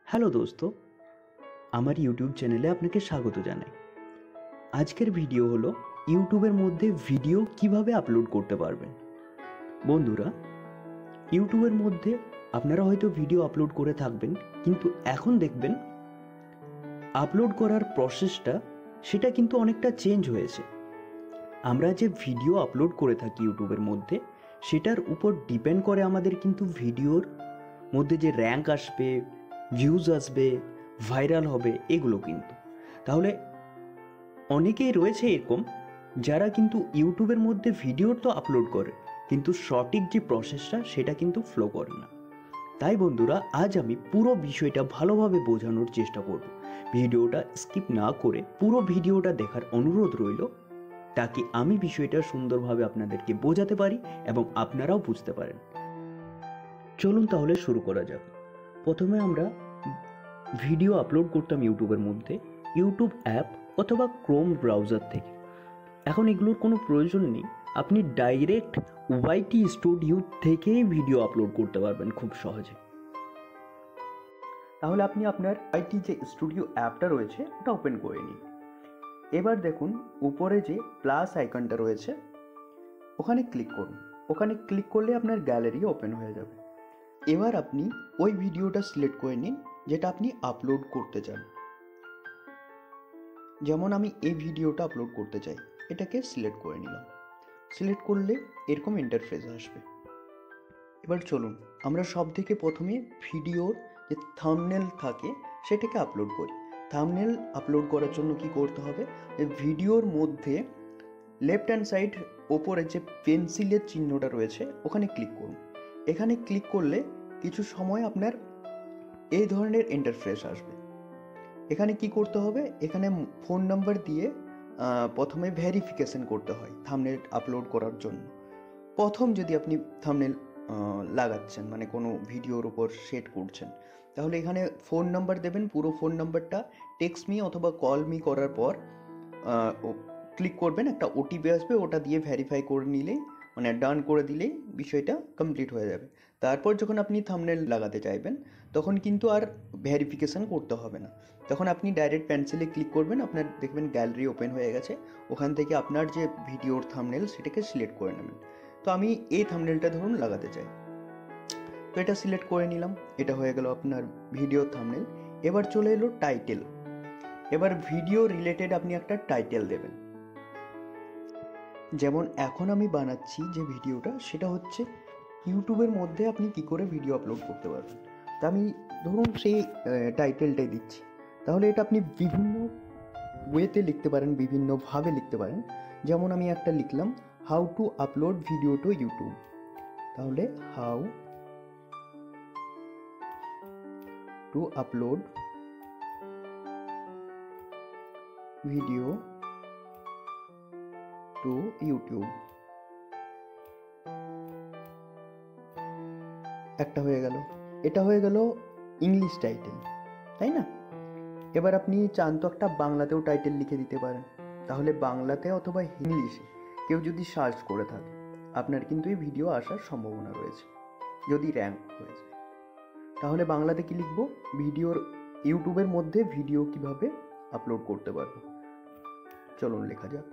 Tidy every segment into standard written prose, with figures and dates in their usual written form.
Hello দোস্ত, আমার YouTube চ্যানেলে আপনাকে স্বাগত জানাই। আজকের ভিডিও হলো ইউটিউবের মধ্যে ভিডিও কিভাবে আপলোড করতে পারবেন। বন্ধুরা, ইউটিউবের মধ্যে আপনারা হয়তো ভিডিও আপলোড করে থাকবেন, কিন্তু এখন দেখবেন আপলোড করার প্রসেসটা সেটা কিন্তু অনেকটা চেঞ্জ হয়েছে। আমরা যে ভিডিও আপলোড করে থাকি ইউটিউবের মধ্যে, সেটার উপর ডিপেন্ড করে আমাদের কিন্তু ভিডিওর মধ্যে যে র্যাঙ্ক আসবে, ভিউজ আসবে, ভাইরাল হবে, এগুলো কিন্তু। তাহলে অনেকেই রয়েছে এরকম যারা কিন্তু ইউটিউবের মধ্যে ভিডিও তো আপলোড করে, কিন্তু সঠিক যে প্রসেসটা সেটা কিন্তু ফলো করে না। তাই বন্ধুরা, আজ আমি পুরো বিষয়টা ভালোভাবে বোঝানোর চেষ্টা করব। ভিডিওটা স্কিপ না করে পুরো ভিডিওটা দেখার অনুরোধ রইল, তাকে আমি বিষয়টা সুন্দরভাবে আপনাদেরকে বোঝাতে পারি এবং আপনারাও বুঝতে পারেন। চলুন তাহলে শুরু করা যাক। প্রথমে আমরা ভিডিও আপলোড করতাম ইউটিউবের মধ্যে ইউটিউব অ্যাপ অথবা ক্রোম ব্রাউজার থেকে। এখন এগুলোর কোনো প্রয়োজন নেই, আপনি ডাইরেক্ট ওয়াইটি স্টুডিও থেকেই ভিডিও আপলোড করতে পারবেন খুব সহজে। তাহলে আপনি আপনার ওয়াইটি যে স্টুডিও অ্যাপটা রয়েছে ওটা ওপেন করে নিন। এবার দেখুন উপরে যে প্লাস আইকনটা রয়েছে ওখানে ক্লিক করুন। ওখানে ক্লিক করলে আপনার গ্যালারি ওপেন হয়ে যাবে। এবার আপনি ওই ভিডিওটা সিলেক্ট করে নিন যেটা আপনি আপলোড করতে চান। যেমন আমি এই ভিডিওটা আপলোড করতে চাই, এটাকে সিলেক্ট করে নিলাম। সিলেক্ট করলে এরকম ইন্টারফেস আসবে। এবার চলুন আমরা সব থেকে প্রথমে ভিডিওর যে থাম্বনেল থাকে সেটাকে আপলোড করি। থাম্বনেল আপলোড করার জন্য কি করতে হবে, ভিডিওর মধ্যে লেফট হ্যান্ড সাইড ওপরে যে পেন্সিলের চিহ্নটা রয়েছে ওখানে ক্লিক করুন। এখানে ক্লিক করলে কিছু সময় আপনার এই ধরনের ইন্টারফেস আসবে। এখানে কি করতে হবে, এখানে ফোন নাম্বার দিয়ে প্রথমে ভেরিফিকেশন করতে হয় থাম্বনেল আপলোড করার জন্য। প্রথম যদি আপনি থাম্বনেল লাগাচ্ছেন, মানে কোনো ভিডিওর উপর সেট করছেন, তাহলে এখানে ফোন নাম্বার দেবেন। পুরো ফোন নাম্বারটা টেক্সট মি অথবা কল মি করার পর ক্লিক করবেন, একটা ওটিপি আসবে, ওটা দিয়ে ভেরিফাই করে নিলেই, মানে ডান করে দিলেই বিষয়টা কমপ্লিট হয়ে যাবে। তারপর যখন আপনি থাম্বনেল লাগাতে চাইবেন তখন কিন্তু আর ভেরিফিকেশান করতে হবে না। তখন আপনি ডাইরেক্ট পেন্সিলে ক্লিক করবেন, আপনার দেখবেন গ্যালারি ওপেন হয়ে গেছে। ওখান থেকে আপনার যে ভিডিওর থাম্বনেল সেটাকে সিলেক্ট করে নেবেন। তো আমি এই থাম্বনেলটা ধরুন লাগাতে চাই, তো এটা সিলেক্ট করে নিলাম। এটা হয়ে গেল আপনার ভিডিও থাম্বনেল। এবার চলে এলো টাইটেল। এবার ভিডিও রিলেটেড আপনি একটা টাইটেল দেবেন। যেমন এখন আমি বানাচ্ছি যে ভিডিওটা সেটা হচ্ছে ইউটিউবের মধ্যে আপনি কি করে ভিডিও আপলোড করতে পারবেন। তা আমি ধরুন সেই টাইটেলটাই দিচ্ছি। তাহলে এটা আপনি বিভিন্ন ওয়েতে লিখতে পারেন, বিভিন্নভাবে লিখতে পারেন। যেমন আমি একটা লিখলাম, how to upload video to YouTube. তাহলে how to upload video to YouTube, একটা হয়ে গেল। এটা হয়ে গেল ইংলিশ টাইটেল, তাই না? এবার আপনি চান তো একটা বাংলাতেও টাইটেল লিখে দিতে পারেন। তাহলে বাংলাতে অথবা ইংলিশে কেউ যদি সার্চ করে থাকে, আপনার কিন্তু এই ভিডিও আসার সম্ভাবনা রয়েছে যদি র্যাঙ্ক হয়ে যায়। তাহলে বাংলাতে কি লিখবো, ভিডিওর ইউটিউবের মধ্যে ভিডিও কিভাবে আপলোড করতে পারবো। চলুন লেখা যাক,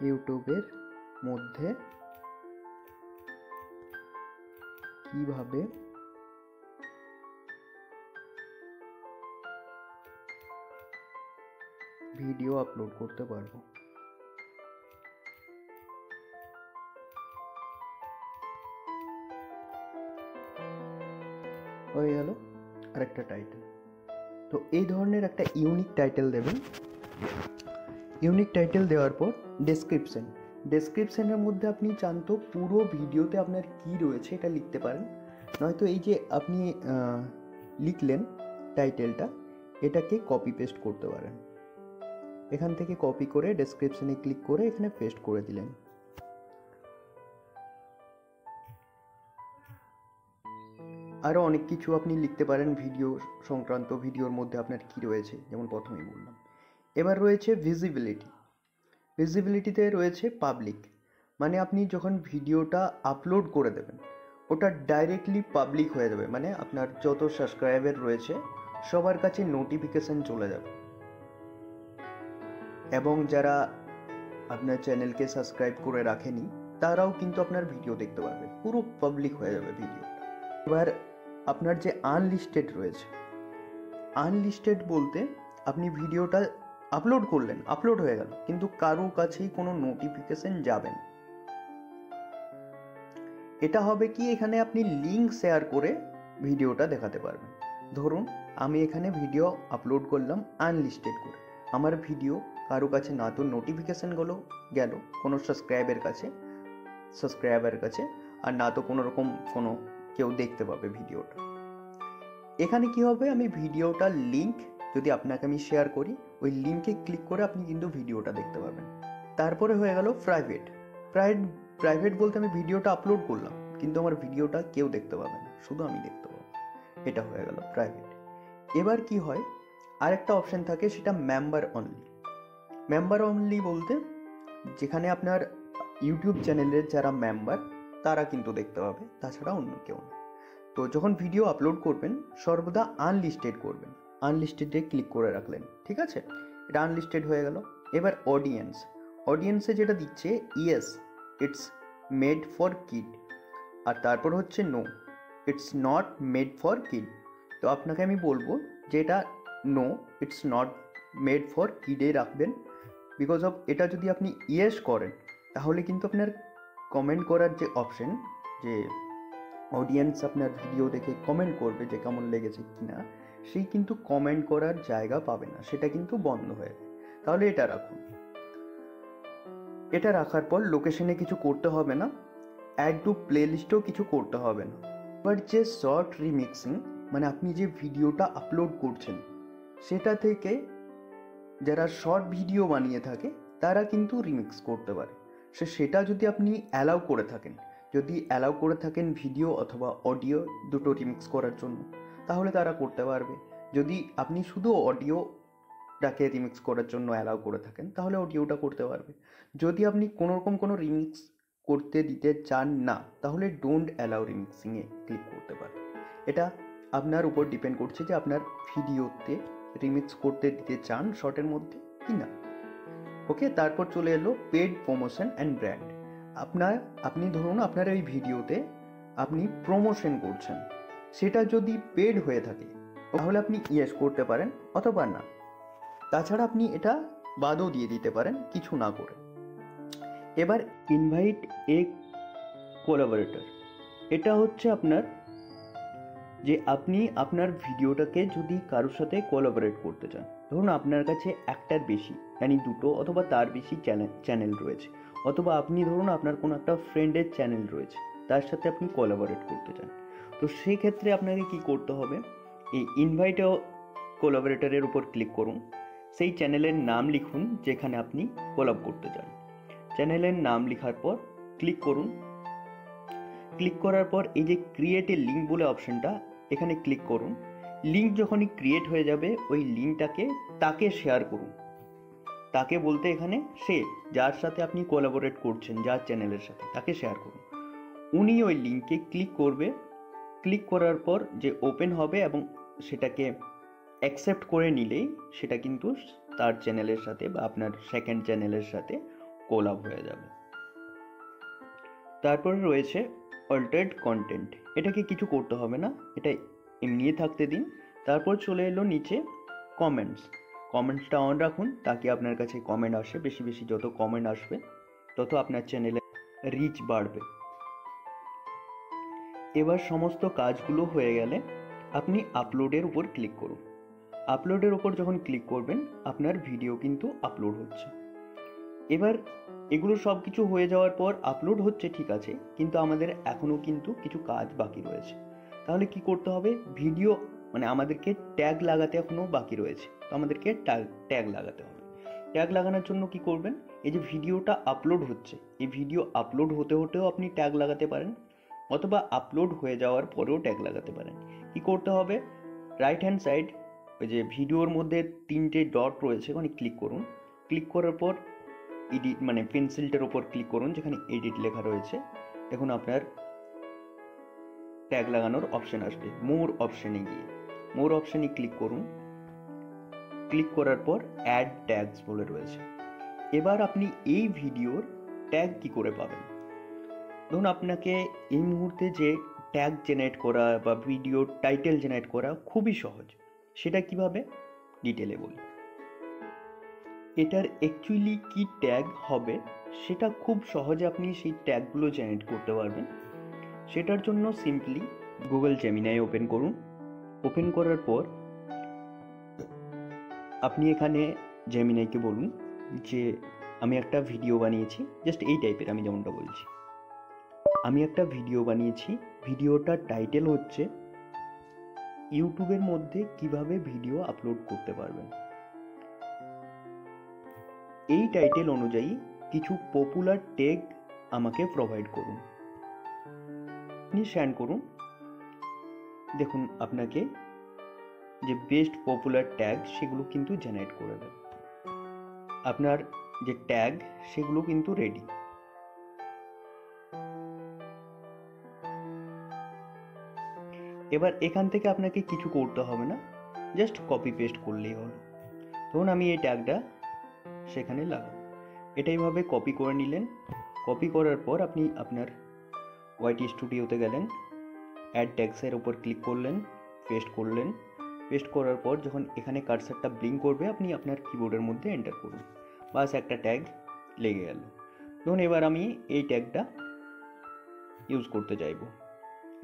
ইউটিউবের মধ্যে কিভাবে ভিডিও আপলোড করতে পারবো। হয়ে গেল আরেকটা টাইটেল। তো এই ধরনের একটা ইউনিক টাইটেল দেবেন। ইউনিক টাইটেল দেওয়ার পর ডেসক্রিপশনের মধ্যে আপনি চান তো পুরো ভিডিওতে আপনার কি রয়েছে এটা লিখতে পারেন। নয়তো এই যে আপনি লিখলেন টাইটেলটা, এটাকে কপি পেস্ট করতে পারেন। এখান থেকে কপি করে ডেসক্রিপশনে ক্লিক করে এখানে পেস্ট করে দিলেন। আরও অনেক কিছু আপনি লিখতে পারেন ভিডিও সংক্রান্ত, ভিডিওর মধ্যে আপনার কি রয়েছে, যেমন প্রথমেই বললাম। এবার রয়েছে ভিজিবিলিটিতে রয়েছে পাবলিক। মানে আপনি যখন ভিডিওটা আপলোড করে দেবেন ওটা ডাইরেক্টলি পাবলিক হয়ে যাবে, মানে আপনার যত সাবস্ক্রাইবার রয়েছে সবার কাছে নোটিফিকেশন চলে যাবে, এবং যারা আপনার চ্যানেলকে সাবস্ক্রাইব করে রাখেনি তারাও কিন্তু আপনার ভিডিও দেখতে পারবে, পুরো পাবলিক হয়ে যাবে ভিডিও। এবার আপনার যে আনলিস্টেড রয়েছে, আনলিস্টেড বলতে আপনি ভিডিওটা আপলোড করলেন, আপলোড হয়ে গেল, কিন্তু কারো কাছেই কোনো নোটিফিকেশন যাবে না। এটা হবে কি, এখানে আপনি লিঙ্ক শেয়ার করে ভিডিওটা দেখাতে পারবেন। ধরুন আমি এখানে ভিডিও আপলোড করলাম আনলিস্টেড করে, আমার ভিডিও কারো কাছে না তো নোটিফিকেশন গেল কোনো সাবস্ক্রাইবারের কাছে, আর না তো কোনো রকম কোনো কেউ দেখতে পাবে ভিডিওটা। এখানে কি হবে, আমি ভিডিওটার লিঙ্ক যদি আপনাকে আমি শেয়ার করি, ওই লিঙ্কে ক্লিক করে আপনি কিন্তু ভিডিওটা দেখতে পাবেন। তারপরে হয়ে গেল প্রাইভেট। প্রাইভেট বলতে আমি ভিডিওটা আপলোড করলাম কিন্তু আমার ভিডিওটা কেউ দেখতে পাবে না, শুধু আমি দেখতে পাবো, এটা হয়ে গেল প্রাইভেট। এবার কি হয়, আরেকটা অপশন থাকে, সেটা মেম্বার অনলি। মেম্বার অনলি বলতে যেখানে আপনার ইউটিউব চ্যানেলের যারা মেম্বার তারা কিন্তু দেখতে পাবে, তাছাড়া অন্য কেউ না। তো যখন ভিডিও আপলোড করবেন সর্বদা আনলিস্টেড করবেন, আনলিস্টেডে ক্লিক করে রাখলেন, ঠিক আছে, এটা আনলিস্টেড হয়ে গেল। এবার অডিয়েন্সে যেটা দিচ্ছে yes it's made for kid, আর তারপর হচ্ছে no it's not made for kid. তো আপনাকে আমি বলবো যে এটা no it's not made for কিডে রাখবেন, বিকজ অফ এটা যদি আপনি ইয়েস করেন তাহলে কিন্তু আপনার কমেন্ট করার যে অপশন, যে অডিয়েন্স আপনার ভিডিও দেখে কমেন্ট করবে যে কেমন লেগেছে কিনা, সেই কিন্তু কমেন্ট করার জায়গা পাবে না, সেটা কিন্তু বন্ধ হয়ে যায়। তাহলে এটা রাখুন। এটা রাখার পর লোকেশনে কিছু করতে হবে না, অ্যাড টু প্লেলিস্টেও কিছু করতে হবে না। এবার যে শর্ট রিমিক্সিং, মানে আপনি যে ভিডিওটা আপলোড করছেন সেটা থেকে যারা শর্ট ভিডিও বানিয়ে থাকে তারা কিন্তু রিমিক্স করতে পারে। সেটা যদি আপনি অ্যালাউ করে থাকেন ভিডিও অথবা অডিও দুটো রিমিক্স করার জন্য, তাহলে তারা করতে পারবে। যদি আপনি শুধু অডিওটাকে রিমিক্স করার জন্য অ্যালাউ করে থাকেন তাহলে অডিওটা করতে পারবে। যদি আপনি কোনোরকম কোনো রিমিক্স করতে দিতে চান না তাহলে ডোন্ট অ্যালাউ রিমিক্সিংয়ে ক্লিক করতে পারেন। এটা আপনার উপর ডিপেন্ড করছে যে আপনার ভিডিওতে রিমিক্স করতে দিতে চান শর্টের মধ্যে কি না। ওকে, তারপর চলে এলো পেড প্রমোশন অ্যান্ড ব্র্যান্ড। আপনি ধরুন আপনার এই ভিডিওতে আপনি প্রমোশন করছেন, সেটা যদি পেড হয়ে থাকে তাহলে আপনি ইয়েস করতে পারেন অথবা না, তাছাড়া আপনি এটা বাদও দিয়ে দিতে পারেন কিছু না করে। এবার ইনভাইট এ কোলাবোরেটর, এটা হচ্ছে আপনার যে আপনি আপনার ভিডিওটাকে যদি কারোর সাথে কোলাবোরেট করতে চান, ধরুন আপনার কাছে একটার বেশি মানে দুটো অথবা তার বেশি চ্যানেল রয়েছে, অথবা আপনি ধরুন আপনার কোনো একটা ফ্রেন্ডের চ্যানেল রয়েছে তার সাথে আপনি কোলাবোরেট করতে চান, তো সেই ক্ষেত্রে আপনাকে কি করতে হবে, এই ইনভাইট কোলাবোরেটরের উপর ক্লিক করুন, সেই চ্যানেলের নাম লিখুন যেখানে আপনি কোলাব করতে চান, চ্যানেলের নাম লেখার পর ক্লিক করুন। ক্লিক করার পর এই যে ক্রিয়েট এ লিঙ্ক বলে অপশনটা, এখানে ক্লিক করুন। লিঙ্ক যখনই ক্রিয়েট হয়ে যাবে ওই লিঙ্কটাকে তাকে শেয়ার করুন। তাকে বলতে এখানে সে যার সাথে আপনি কোলাবোরেট করছেন, যার চ্যানেলের সাথে, তাকে শেয়ার করুন। উনি ওই লিঙ্কে ক্লিক করবে, ক্লিক করার পর যে ওপেন হবে এবং সেটাকে অ্যাকসেপ্ট করে নিলেই সেটা কিন্তু তার চ্যানেলের সাথে বা আপনার সেকেন্ড চ্যানেলের সাথে কোলাব হয়ে যাবে। তারপরে রয়েছে অল্টারড কন্টেন্ট, এটাকে কিছু করতে হবে না, এটা এমনি থাকতে দিন। তারপর চলে এলো নিচে কমেন্টসটা অন রাখুন, তাকে আপনার কাছে কমেন্ট আসে, বেশি বেশি যত কমেন্ট আসবে তত আপনার চ্যানেলে রিচ বাড়বে। এবার সমস্ত কাজগুলো হয়ে গেলে আপনি আপলোডের উপর ক্লিক করুন। আপলোডের উপর যখন ক্লিক করবেন আপনার ভিডিও কিন্তু আপলোড হচ্ছে। এবার এগুলো সব কিছু হয়ে যাওয়ার পর আপলোড হচ্ছে ঠিক আছে, কিন্তু আমাদের এখনও কিন্তু কিছু কাজ বাকি রয়েছে। তাহলে কি করতে হবে, ভিডিও মানে আমাদেরকে ট্যাগ লাগাতে এখনও বাকি রয়েছে, তো আমাদেরকে ট্যাগ লাগাতে হবে। ট্যাগ লাগানোর জন্য কি করবেন, এই যে ভিডিওটা আপলোড হচ্ছে, এই ভিডিও আপলোড হতে হতেও আপনি ট্যাগ লাগাতে পারেন, অথবা আপলোড হয়ে যাওয়ার পরেও ট্যাগ লাগাতে পারেন। কি করতে হবে, রাইট হ্যান্ড সাইড ওই যে ভিডিওর মধ্যে তিনটে ডট রয়েছে ওখানে ক্লিক করুন। ক্লিক করার পর এডিট মানে পেন্সিলটার ওপর ক্লিক করুন, যেখানে এডিট লেখা রয়েছে। দেখুন আপনার ট্যাগ লাগানোর অপশন আসবে। মোর অপশনে গিয়ে মোর অপশনে ক্লিক করুন। ক্লিক করার পর অ্যাড ট্যাগস বলে রয়েছে। এবার আপনি এই ভিডিওর ট্যাগ কি করে পাবেন? ধরুন আপনাকে এই মুহূর্তে যে ট্যাগ জেনারেট করা বা ভিডিও টাইটেল জেনারেট করা খুবই সহজ। সেটা কিভাবে ডিটেলে বলি। এটার অ্যাকচুয়ালি কি ট্যাগ হবে সেটা খুব সহজে আপনি সেই ট্যাগগুলো জেনারেট করতে পারবেন। সেটার জন্য সিম্পলি গুগল জেমিনাই ওপেন করুন। ওপেন করার পর আপনি এখানে জেমিনাইকে বলুন যে আমি একটা ভিডিও বানিয়েছি, জাস্ট এই টাইপের, আমি যেমনটা বলছি। আমি একটা ভিডিও বানিয়েছি, ভিডিওটার টাইটেল হচ্ছে ইউটিউবের মধ্যে কিভাবে ভিডিও আপলোড করতে পারবেন। এই টাইটেল অনুযায়ী কিছু পপুলার ট্যাগ আমাকে প্রোভাইড করুন। আপনি সেন্ড করুন। দেখুন আপনাকে যে বেস্ট পপুলার ট্যাগ সেগুলো কিন্তু জেনারেট করে দেবে। আপনার যে ট্যাগ সেগুলো কিন্তু রেডি। এবার এখান থেকে আপনাকে কিছু করতে হবে না, জাস্ট কপি পেস্ট করলেই হলো। ধরুন আমি এই ট্যাগটা সেখানে লাগাবো। এটা এইভাবে কপি করে নিলেন। কপি করার পর আপনি আপনার ওয়াইটি স্টুডিওতে গেলেন, অ্যাড ট্যাগসের উপর ক্লিক করলেন, পেস্ট করলেন। পেস্ট করার পর যখন এখানে কার্সারটা ব্লিঙ্ক করবে আপনি আপনার কিবোর্ডের মধ্যে এন্টার করুন। বাস একটা ট্যাগ লেগে গেল। ধরুন এবার আমি এই ট্যাগটা ইউজ করতে চাইবো।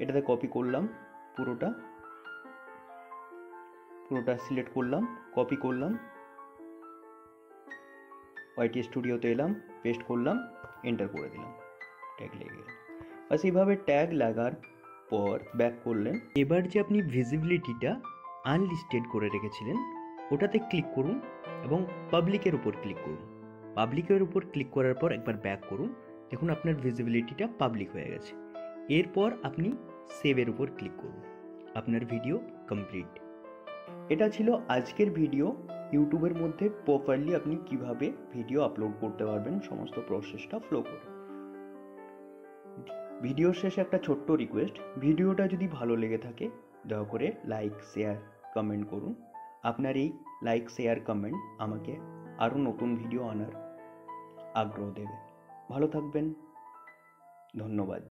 এটাতে কপি করলাম, পুরোটা সিলেক্ট করলাম, কপি করলাম, ওয়াইটি স্টুডিওতে এলাম, পেস্ট করলাম, এন্টার করে দিলাম, ট্যাগ লেগে গেল। বাস এইভাবে ট্যাগ লাগার পর ব্যাক করলেন। এবার যে আপনি ভিজিবিলিটিটা আনলিস্টেড করে রেখেছিলেন ওটাতে ক্লিক করুন এবং পাবলিকের উপর ক্লিক করুন। পাবলিকের উপর ক্লিক করার পর একবার ব্যাক করুন। দেখুন আপনার ভিজিবিলিটিটা পাবলিক হয়ে গেছে। এরপর আপনি সেভের উপর ক্লিক করুন। আপনার ভিডিও কমপ্লিট। এটা ছিল আজকের ভিডিও। ইউটিউবের মধ্যে প্রপারলি আপনি কিভাবে ভিডিও আপলোড করতে পারবেন, সমস্ত প্রসেসটা ফলো করে। ভিডিওর শেষে একটা ছোট্ট রিকোয়েস্ট, ভিডিওটা যদি ভালো লেগে থাকে দয়া করে লাইক, শেয়ার, কমেন্ট করুন। আপনার এই লাইক, শেয়ার, কমেন্ট আমাকে আরও নতুন ভিডিও আনার আগ্রহ দেবে। ভালো থাকবেন, ধন্যবাদ।